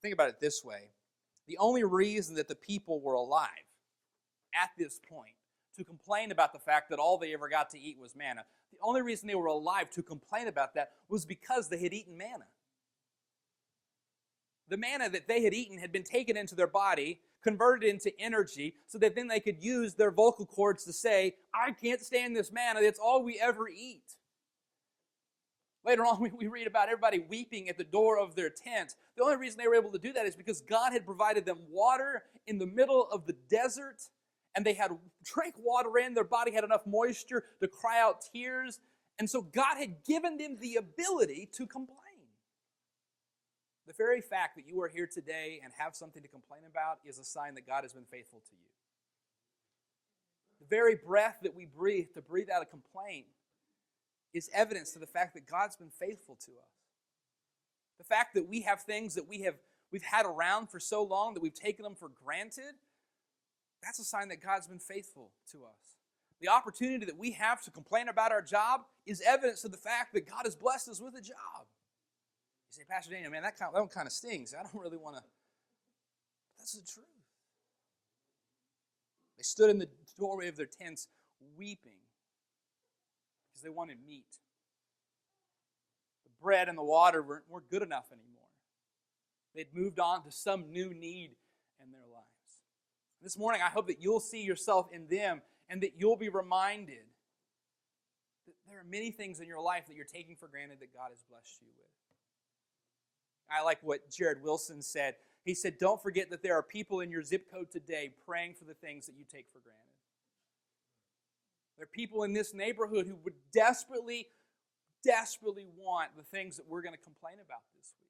Think about it this way. The only reason that the people were alive at this point to complain about the fact that all they ever got to eat was manna, the only reason they were alive to complain about that was because they had eaten manna. The manna that they had eaten had been taken into their body, converted into energy, so that then they could use their vocal cords to say, I can't stand this manna, it's all we ever eat. Later on, we read about everybody weeping at the door of their tent. The only reason they were able to do that is because God had provided them water in the middle of the desert, and they had drank water in. Their body had enough moisture to cry out tears. And so God had given them the ability to complain. The very fact that you are here today and have something to complain about is a sign that God has been faithful to you. The very breath that we breathe, to breathe out a complaint, is evidence to the fact that God's been faithful to us. The fact that we have things that we've had around for so long that we've taken them for granted, that's a sign that God's been faithful to us. The opportunity that we have to complain about our job is evidence of the fact that God has blessed us with a job. You say, Pastor Daniel, man, that one kind of stings. I don't really want to. That's the truth. They stood in the doorway of their tents weeping because they wanted meat. The bread and the water weren't good enough anymore. They'd moved on to some new need in their lives. This morning, I hope that you'll see yourself in them and that you'll be reminded that there are many things in your life that you're taking for granted that God has blessed you with. I like what Jared Wilson said. He said, don't forget that there are people in your zip code today praying for the things that you take for granted. There are people in this neighborhood who would desperately want the things that we're going to complain about this week.